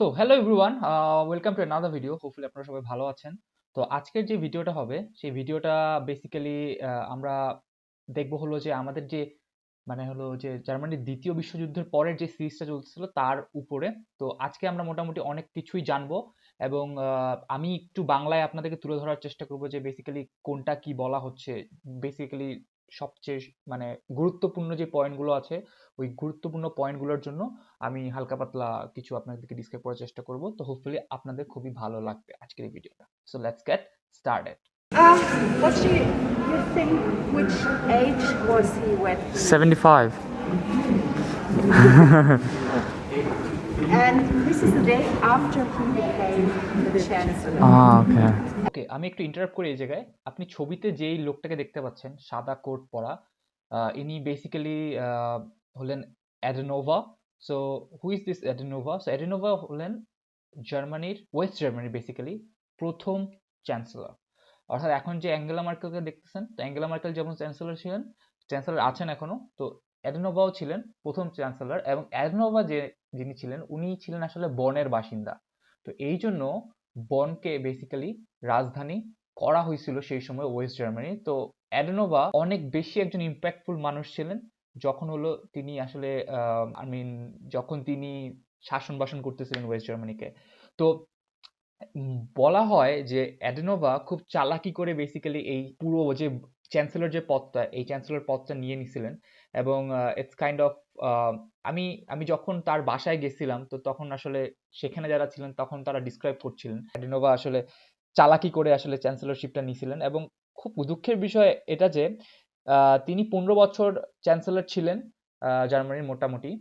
তো hello everyone, welcome to another video. Hopefully আপনারা সবাই ভালো আছেন। তো আজকের যে ভিডিওটা হবে সেই ভিডিওটা বেসিক্যালি আমরা দেখব হলো যে আমাদের যে হলো যে জার্মানির দ্বিতীয় বিশ্বযুদ্ধের পরের যে সিরিজটা চলতেছিল তার উপরে। তো আজকে আমরা মোটামুটি অনেক কিছুই জানবো এবং আমি একটু বাংলায় আপনাদেরকে তুলে ধরার চেষ্টা করব যে বেসিক্যালি কোনটা কি বলা হচ্ছে। বেসিক্যালি সবচেয়ে গুরুত্বপূর্ণ যে পয়েন্টগুলো আছে ওই গুরুত্বপূর্ণ পয়েন্টগুলোর জন্য আমি হালকা পাতলা কিছু আপনাদেরকে ডিসক্রাইব করার চেষ্টা করব। তো হোপফুলি আপনাদের খুবই ভালো লাগবে আজকের এই ভিডিওটা। So let's get started. What do you think? Which age was he when? 75. And this is the day after he became the chancellor. Okay. ওকে, আমি একটু ইন্টারাপ্ট করি এই জায়গায়। আপনি ছবিতে যেই লোকটাকে দেখতে পাচ্ছেন সাদা কোট পরা, ইনি বেসিক্যালি হলেন Adenauer. So who is this Adenauer? So Adenauer হলেন জার্মানির, ওয়েস্ট জার্মানির বেসিক্যালি প্রথম চ্যান্সেলর। অর্থাৎ এখন যে অ্যাঙ্গেলা মার্কেলকে দেখতেছেন, তো অ্যাঙ্গেলা মার্কেল যেমন চ্যান্সেলর ছিলেন, চ্যান্সেলর আছেন এখনো, তো অ্যাডেনোভাও ছিলেন প্রথম চ্যান্সেলর। এবং অ্যাডেনোভা যিনি ছিলেন উনি ছিলেন আসলে বনের বাসিন্দা। তো এই জন্য বনকে বেসিক্যালি রাজধানী করা হয়েছিল সেই সময় ওয়েস্ট জার্মানি। তো অ্যাডেনোভা অনেক বেশি একজন ইম্প্যাক্টফুল মানুষ ছিলেন যখন হলো তিনি আসলে যখন তিনি শাসন বাসন করতেছিলেন ওয়েস্ট জার্মানিকে। তো বলা হয় যে অ্যাডেনোভা খুব চালাকি করে বেসিক্যালি এই পুরো যে চ্যান্সেলর যে পদটা, এই চ্যান্সেলর পদটা নিয়ে নিছিলেন। এবং ইটস কাইন্ড অফ আমি আমি যখন তার বাসায় গেছিলাম তো তখন আসলে সেখানে যারা ছিলেন তখন তারা ডিসক্রাইব করছিলেন অ্যাডেনোভা আসলে চালাকি করে আসলে চ্যান্সেলরশিপটা নিয়েছিলেন। এবং খুব দুঃখের বিষয় এটা যে তিনি 15 বছর চ্যান্সেলর ছিলেন জার্মানির মোটামুটি।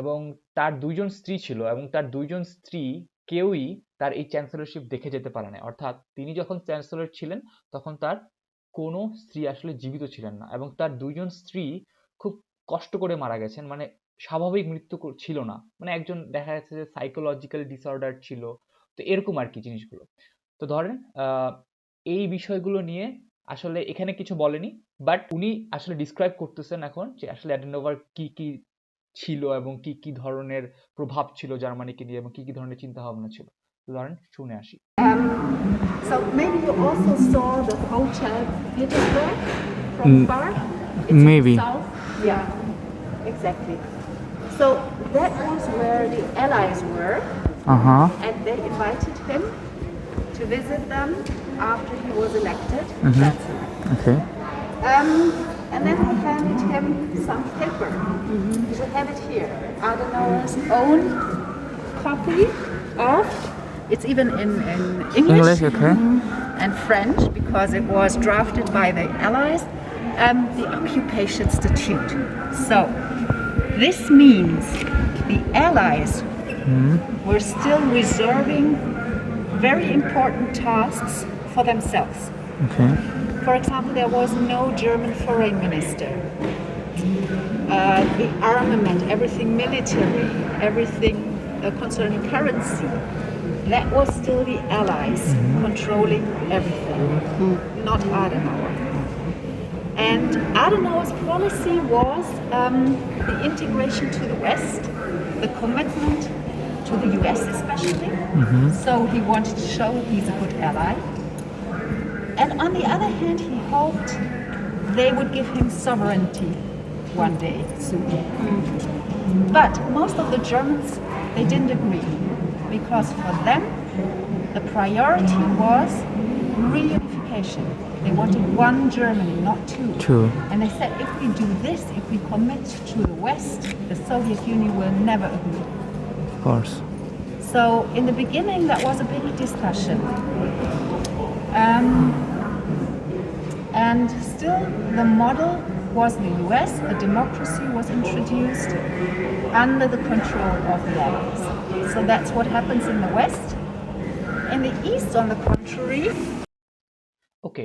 এবং তার 2 জন স্ত্রী ছিল এবং তার 2 জন স্ত্রী কেউই তার এই চ্যান্সেলরশিপ দেখে যেতে পারে না। অর্থাৎ তিনি যখন চ্যান্সেলর ছিলেন তখন তার কোনো স্ত্রী আসলে জীবিত ছিলেন না এবং তার 2 জন স্ত্রী খুব কষ্ট করে মারা গেছেন। স্বাভাবিক মৃত্যু ছিল না। একজন দেখা যাচ্ছে যে সাইকোলজিক্যাল ডিসঅর্ডার ছিল। তো এরকম আরকি জিনিসগুলো। তো ধরেন এই বিষয়গুলো নিয়ে আসলে এখানে কিছু বলেনি। বাট উনি আসলে ডিসক্রাইব করতেছেন এখন যে আসলে অ্যাডেনোভার কি, কি ছিল এবং কি, কি ধরনের প্রভাব ছিল জার্মানিকে নিয়ে এবং কি, কি ধরনের চিন্তাভাবনা ছিল। তো ধরেন শুনে আসি। So maybe you also saw the hotel Petersburg from far. It's Maybe. in the south. Yeah, exactly. So that was where the Allies were, and they invited him to visit them after he was elected. Okay. And then they handed him some paper. You should have it here. Adenauer's own copy of, it's even in English, okay. and French, because it was drafted by the Allies, the Occupation Statute. So this means the Allies were still reserving very important tasks for themselves. Okay. For example, there was no German foreign minister. The armament, everything military, everything concerning currency, that was still the Allies controlling everything, not Adenauer. And Adenauer's policy was the integration to the West, the commitment to the US especially. So he wanted to show he's a good ally. And on the other hand, he hoped they would give him sovereignty one day soon. But most of the Germans, they didn't agree, because for them, the priority was reunification. They wanted one Germany, not two. And they said, if we do this, if we commit to the West, the Soviet Union will never agree. Of course. So in the beginning, that was a big discussion. And still the model was the US, a democracy was introduced under the control of the Allies. So that's what happens in the West. In the East, on the contrary. ওকে,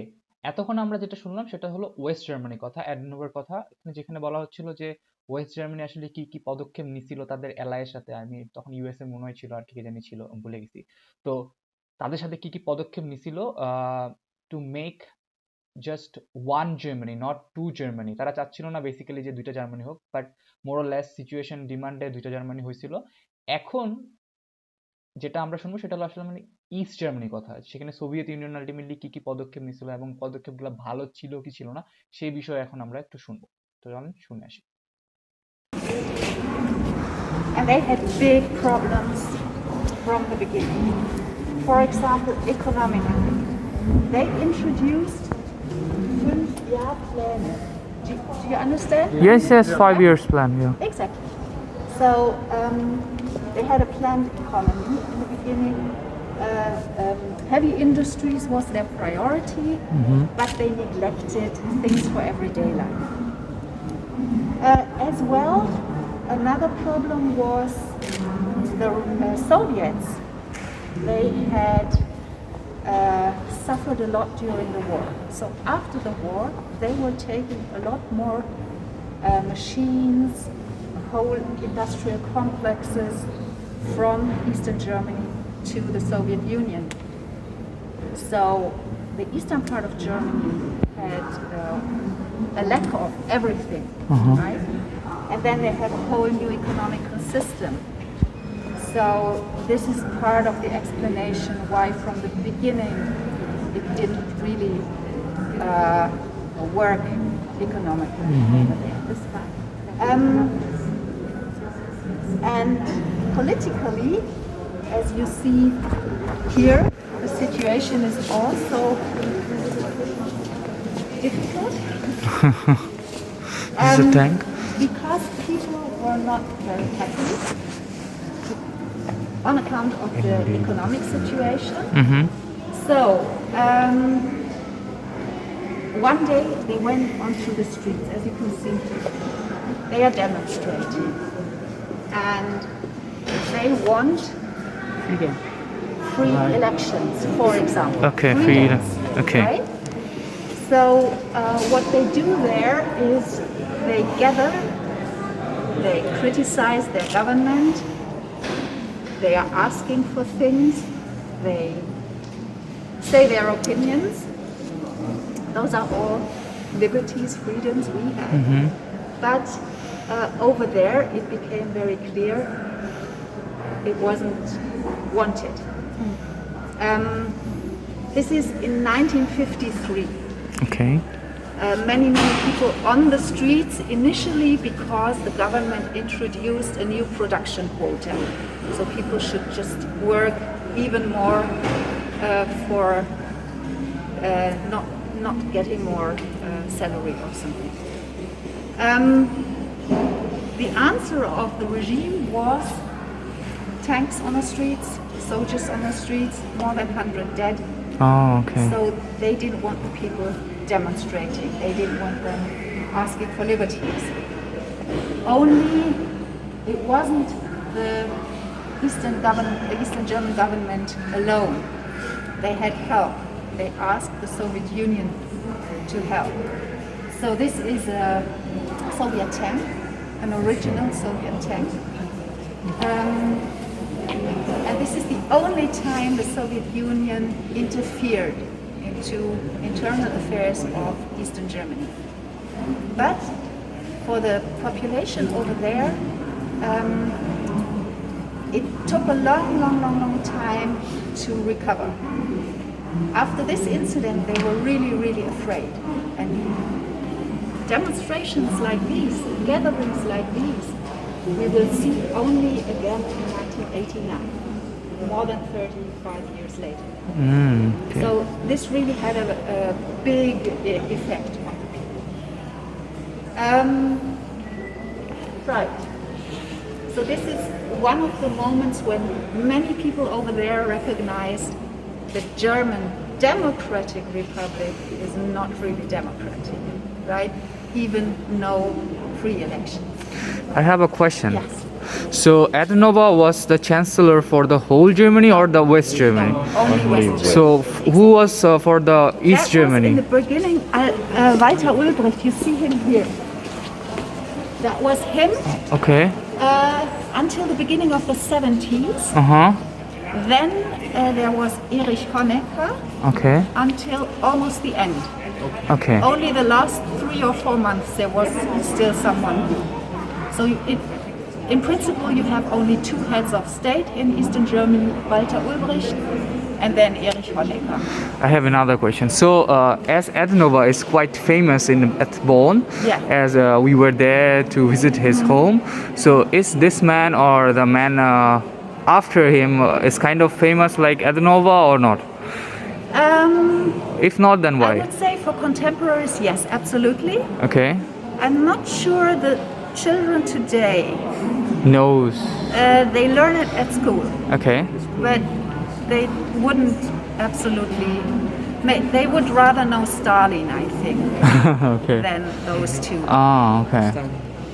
এতক্ষণ আমরা যেটা শুনলাম সেটা হলো West জার্মানির কথা, অ্যাডেনোভার কথা। যেখানে বলা হচ্ছিল যে ওয়েস্ট জার্মানি আসলে কি, কি পদক্ষেপ নিছিল তাদের অ্যালাইয়ের সাথে। তখন ইউএসএ মনে হয় ছিল আর কি জানি ছিল, ভুলে গেছি। তো তাদের সাথে কি, কি পদক্ষেপ নিছিল to make just one Germany, not to Germany. তারা চাচ্ছিল না বেসিক্যালি যে দুইটা জার্মানি হোক, but more or less situation ডিমান্ডে দুইটা জার্মানি হয়েছিল। এখন যেটা আমরা শুনবো সেটা হলো আসলে মানে ইস্ট জার্মানির কথা। সেখানে সোভিয়েত ইউনিয়ন আলটিমেটলি কি কি পদক্ষেপ নিয়েছিল এবং পদক্ষেপগুলো ভালো ছিল কি ছিল না সেই বিষয়ে এখন আমরা একটু শুনবো। তো চলেন শুনে আসি। And they had big problems from the beginning. For example, economically. They introduced 5-Jahr-Pläne. Do you understand? Yes, 5 years plan, yeah. Exactly. So they had a planned economy in the beginning. Heavy industries was their priority, but they neglected things for everyday life. As well, another problem was the Soviets. They had suffered a lot during the war. So after the war, they were taking a lot more machines, whole industrial complexes from Eastern Germany to the Soviet Union. So the eastern part of Germany had a lack of everything, right? And then they have a whole new economical system. So this is part of the explanation why from the beginning it didn't really work economically over there. This part. And politically, as you see here, the situation is also difficult. This is a tank. Because people were not very happy on account of the economic situation. So one day they went onto the streets, as you can see. They are demonstrating, and they want free elections, for example. Okay, free. Okay. Right? So what they do there is they gather, they criticize their government, they are asking for things, they say their opinions. Those are all liberties, freedoms we have. But over there it became very clear it wasn't wanted. This is in 1953. Okay. Many people on the streets initially because the government introduced a new production quota. So people should just work even more for not getting more salary or something. The answer of the regime was tanks on the streets, soldiers on the streets, more than 100 dead. Oh, okay. So they didn't want the people demonstrating. They didn't want them asking for liberties. Only it wasn't the Eastern German government alone. They had help. They asked the Soviet Union to help. So this is a Soviet tank, an original Soviet tank. And this is the only time the Soviet Union interfered into internal affairs of Eastern Germany. But for the population over there, it took a long time to recover. After this incident, they were really afraid. And demonstrations like these, gatherings like these, we will see only again in 1989, more than 35 years later. Okay. So this really had a big effect on the people. Right. So this is one of the moments when many people over there recognized the German Democratic Republic is not really democratic, right? Even no free elections. I have a question. Yes. So Adenova was the chancellor for the whole Germany or the West Germany? Only West. So who was for the East That Germany? was in the beginning, Walter Ulbricht, you see him here. That was him Okay. until the beginning of the 70s. Then there was Erich Honecker Okay. until almost the end. Okay. Only the last 3 or 4 months there was still someone. So in principle you have only 2 heads of state in Eastern Germany, Walter Ulbricht and then Erich Honecker. I have another question. So, as Adenova is quite famous at Bonn, Yeah. as we were there to visit his home, so is this man or the man after him is kind of famous like Adenova or not? If not, then I why? would say for contemporaries, yes, absolutely. Okay. I'm not sure the children today, Knows. they learn it at school, Okay. but they wouldn't absolutely, they would rather know Stalin, I think, Okay. than those two. Ah, okay.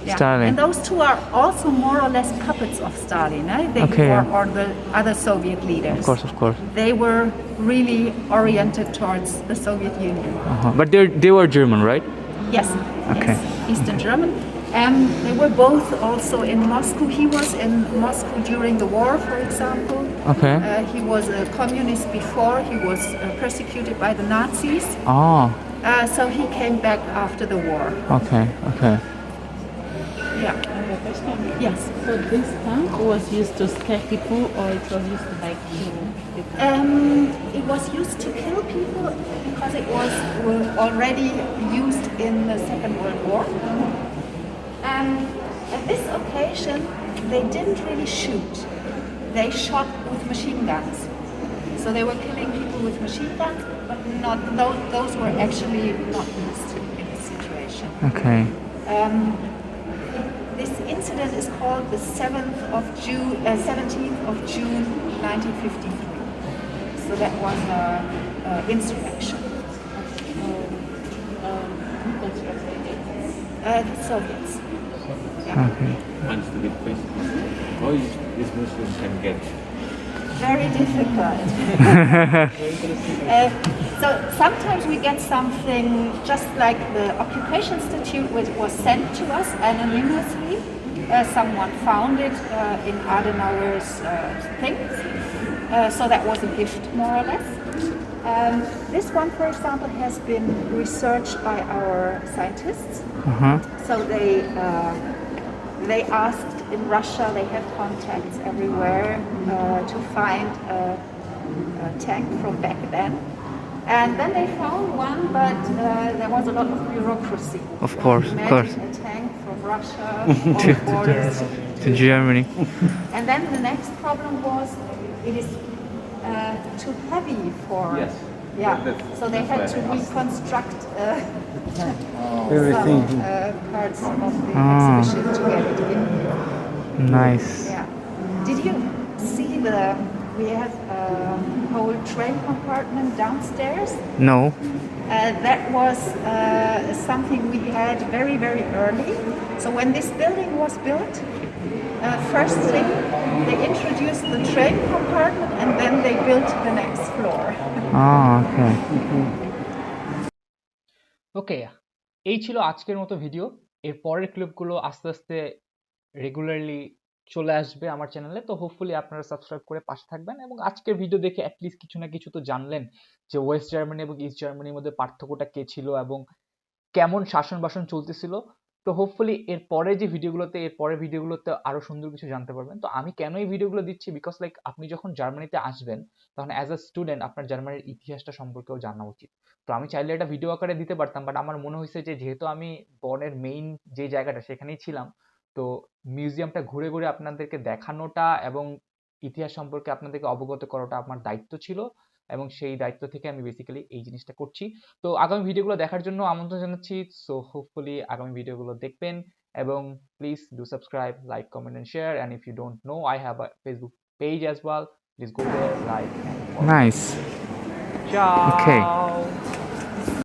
Yeah. Stalin. And those two are also more or less puppets of Stalin, They, Okay. or the other Soviet leaders. Of course. They were really oriented towards the Soviet Union. But they were German, right? Yes. Okay. Yes. Eastern German. They were both also in Moscow. He was in Moscow during the war, for example. Okay. He was a communist before. He was persecuted by the Nazis. Ah, So he came back after the war. okay. Yeah. Yes. So this tank was used to scare people, or it was used to like kill people? It was used to kill people because it was already used in the Second World War. And at this occasion, they didn't really shoot. They shot with machine guns. So they were killing people with machine guns, but not those were actually not used in this situation. Okay. This incident is called the 17th of June 1953. So that was an insurrection. The Soviets. Okay. Answer the big question. How is this Muslim can get? Very difficult. So sometimes we get something just like the Occupation Institute, which was sent to us anonymously. Someone found it in Adenauer's things. So that was a gift, more or less. This one, for example, has been researched by our scientists. So they asked in Russia, they had contacts everywhere to find a tank from back then. And then they found one, but there was a lot of bureaucracy. Of course. Imagine a tank from Russia on borders To Germany. And then the next problem was it is too heavy for. Yes. Yeah. That's- So they that's had why to I asked. reconstruct some parts of the Ah. exhibition to get it in. Nice. Yeah. Did you see we have a whole train compartment downstairs? No. That was something we had very, very early. So when this building was built, first thing, they introduced the train compartment and then they built the next floor. Ah, okay. ওকে, এই ছিল আজকের মতো video. এর পরের ক্লিপগুলো আস্তে আস্তে regularly চলে আসবে আমার চ্যানেলে। তো হোপফুলি আপনারা সাবস্ক্রাইব করে পাশে থাকবেন এবং আজকের ভিডিও দেখে অ্যাটলিস্ট কিছু না কিছু তো জানলেন যে ওয়েস্ট জার্মানি এবং ইস্ট জার্মানির মধ্যে পার্থক্যটা কে ছিল এবং কেমন শাসন বাসন চলতেছিল। তো হোপফুলি এর পরের ভিডিওগুলোতে আরো সুন্দর কিছু জানতে পারবেন। তো আমি কেন এই ভিডিওগুলো দিচ্ছি, বিকজ লাইক আপনি যখন জার্মানিতে আসবেন তখন অ্যাজ আ স্টুডেন্ট আপনার জার্মানির ইতিহাসটা সম্পর্কেও জানা উচিত। তো আমি চাইলে এটা ভিডিও আকারে দিতে পারতাম, বাট আমার মনে হয়েছে যে যেহেতু আমি বনের মেইন যে জায়গাটা সেখানেই ছিলাম, তো মিউজিয়ামটা ঘুরে ঘুরে আপনাদেরকে দেখানোটা এবং ইতিহাস সম্পর্কে আপনাদেরকে অবগত করাটা আমার দায়িত্ব ছিল এবং সেই দায়িত্ব থেকে আমি বেসিক্যালি এই জিনিসটা করছি। তো আগামী ভিডিওগুলো দেখার জন্য আমন্ত্রণ জানাচ্ছি। সো হোপফুলি আগামী ভিডিওগুলো দেখবেন এবং please do subscribe, like, comment and share, and if you don't know I have a Facebook page as well, please go there, like and follow. Nice. Ciao. Okay.